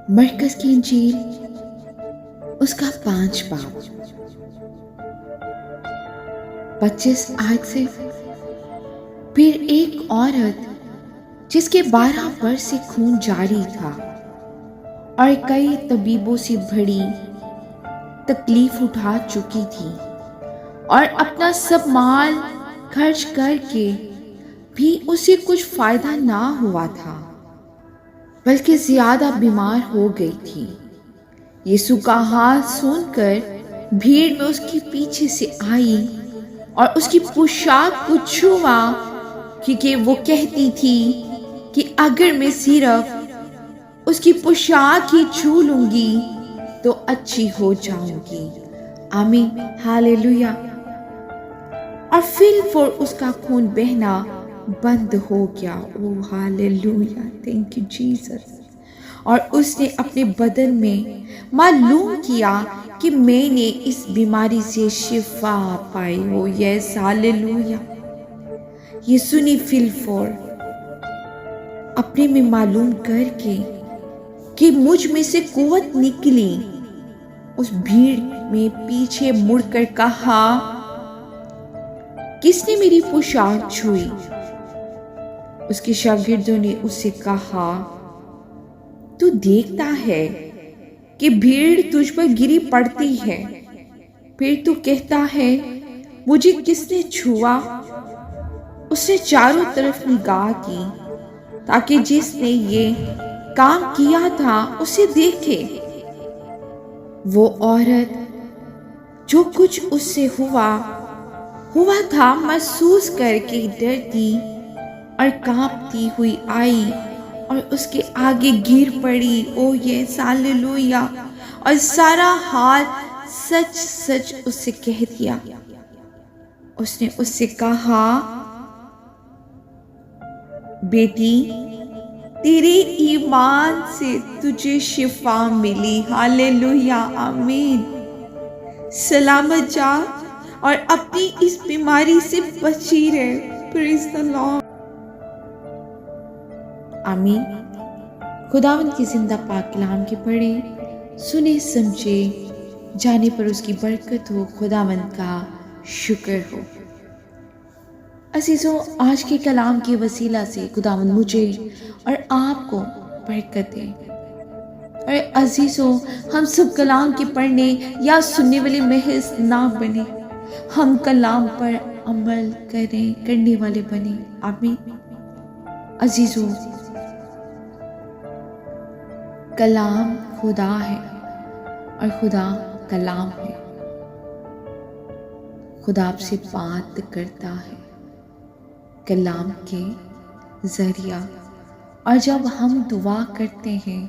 مرکز کی انجیل اس کا 5 باب 25 آیت سے۔ پھر ایک عورت جس کے 12 برس سے خون جاری تھا اور کئی طبیبوں سے بڑی تکلیف اٹھا چکی تھی اور اپنا سب مال خرچ کر کے بھی اسے کچھ فائدہ نہ ہوا تھا بلکہ زیادہ بیمار ہو گئی تھی، یسوع کا حال سن کر بھیڑ میں اس کے پیچھے سے آئی اور اس کی پوشاک کو چھوا، کیونکہ وہ کہتی تھی کہ اگر میں صرف اس کی پوشاک ہی چھو لوں گی تو اچھی ہو جاؤں گی۔ آمین، ہاللویا۔ اور فی الفور اس کا خون بہنا بند ہو گیا۔ او ہاللویا، تھینک یو جیسس۔ اور اس نے اپنے بدن میں معلوم کیا کہ میں نے اس بیماری سے شفا پائی ہو۔ یس، ہاللویا۔ یسوع نے فی الفور اپنے میں معلوم کر کے کہ مجھ میں سے قوت نکلی، اس بھیڑ میں پیچھے مڑ کر کہا، کس نے میری پوشاک چھوئی؟ اس کے شاگردوں نے اس سے کہا، تو دیکھتا ہے کہ بھیڑ تجھ پر گری پڑتی ہے، پھر تو کہتا ہے مجھے کس نے چھوا؟ اس نے چاروں طرف نگاہ کی تاکہ جس نے یہ کام کیا تھا اسے دیکھے۔ وہ عورت جو کچھ اس سے ہوا تھا محسوس کر کے ڈرتی اور کانپتی ہوئی آئی اور اس کے آگے گر پڑی۔ او یس، ہاللویا۔ اور سارا حال سچ سچ اس سے کہہ دیا۔ اس نے اس سے کہا، بیٹی، تیرے ایمان سے تجھے شفا ملی۔ ہاللویا، آمین۔ سلامت جا اور اپنی اس بیماری سے بچی رہے۔ پریز دی لارڈ۔ آمین۔ خداوند کی زندہ پاک کلام کے پڑھے، سنے، سمجھے، جانے پر اس کی برکت ہو۔ خداوند کا شکر ہو۔ عزیزوں، آج کے کلام کے وسیلہ سے خداوند مجھے اور آپ کو برکت دے۔ اور عزیزوں، ہم سب کلام کے پڑھنے یا سننے والے محض نہ بنے، ہم کلام پر عمل کرنے والے بنے۔ آمین۔ عزیزوں، کلام خدا ہے اور خدا کلام ہے۔ خدا آپ سے بات کرتا ہے کلام کے ذریعہ، اور جب ہم دعا کرتے ہیں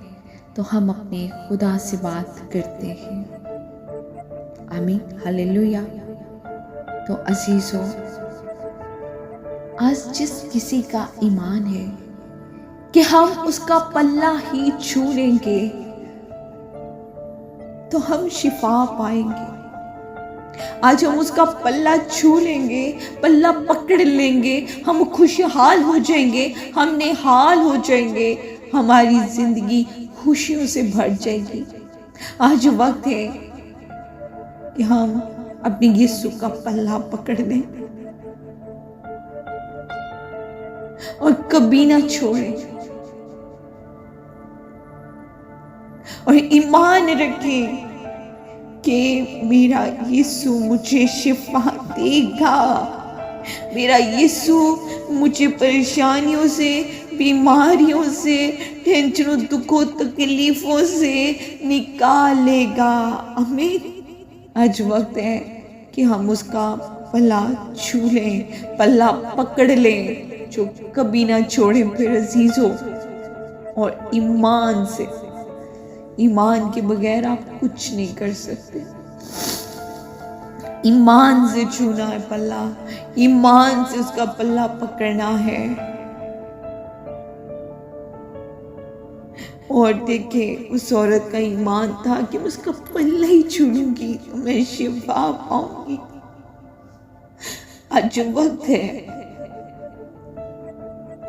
تو ہم اپنے خدا سے بات کرتے ہیں۔ آمین، ہاللویا۔ تو عزیزوں، آج جس کسی کا ایمان ہے کہ ہم اس کا پلہ ہی چھو لیں گے تو ہم شفا پائیں گے۔ آج ہم اس کا پلہ چھو لیں گے، پلہ پکڑ لیں گے، ہم خوشحال ہو جائیں گے، ہم نہال ہو جائیں گے، ہماری زندگی خوشیوں سے بھر جائے گی۔ آج وقت ہے کہ ہم اپنے یسوع کا پلہ پکڑ لیں اور کبھی نہ چھوڑیں، اور ایمان رکھیں کہ میرا یسوع مجھے شفا دے گا، میرا یسوع مجھے پریشانیوں سے، بیماریوں سے، ٹینشنوں، دکھوں، تکلیفوں سے نکالے گا۔ آمین۔ آج وقت ہے کہ ہم اس کا پلہ چھو لیں، پلہ پکڑ لیں، جو کبھی نہ چھوڑیں پھر عزیزوں۔ اور ایمان کے بغیر آپ کچھ نہیں کر سکتے۔ ایمان سے چھونا ہے پلہ، ایمان سے اس کا پلہ پکڑنا ہے۔ اور دیکھیں، اس عورت کا ایمان تھا کہ اس کا پلہ ہی چھوڑوں گی تو میں شفا پاؤں گی۔ آج وقت ہے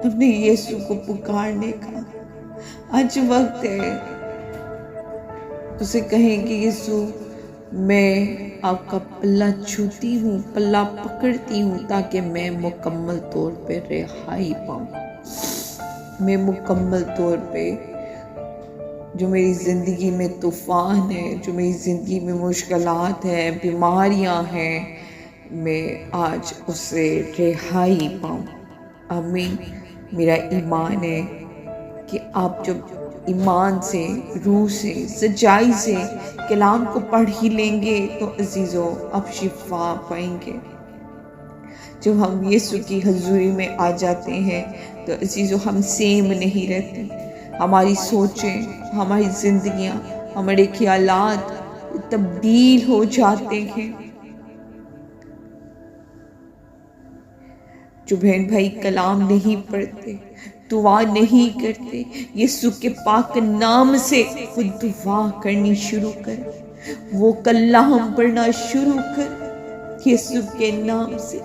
اپنے یسوع کو پکارنے کا۔ آج وقت ہے اسے کہیں کہ یسوع میں آپ کا پلہ چھوتی ہوں، پلہ پکڑتی ہوں تاکہ میں مکمل طور پہ رہائی پاؤں. میں مکمل طور پہ جو میری زندگی میں طوفان ہے، جو میری زندگی میں مشکلات ہیں، بیماریاں ہیں، میں آج اس سے رہائی پاؤں. آمین. میرا ایمان ہے کہ آپ جب ایمان سے، روح سے، سچائی سے کلام کو پڑھ ہی لیں گے تو عزیزو آپ شفا پائیں گے. جب ہم یسوع کی حضوری میں آ جاتے ہیں تو عزیزو ہم سیم نہیں رہتے. ہماری سوچیں، ہماری زندگیاں، ہمارے خیالات تبدیل ہو جاتے ہیں. جو بہن بھائی کلام نہیں پڑھتے، دعا نہیں کرتے، یسوع کے پاک نام سے خود دعا کرنی شروع کر. وہ کلام پڑھنا شروع کر یسوع کے نام سے.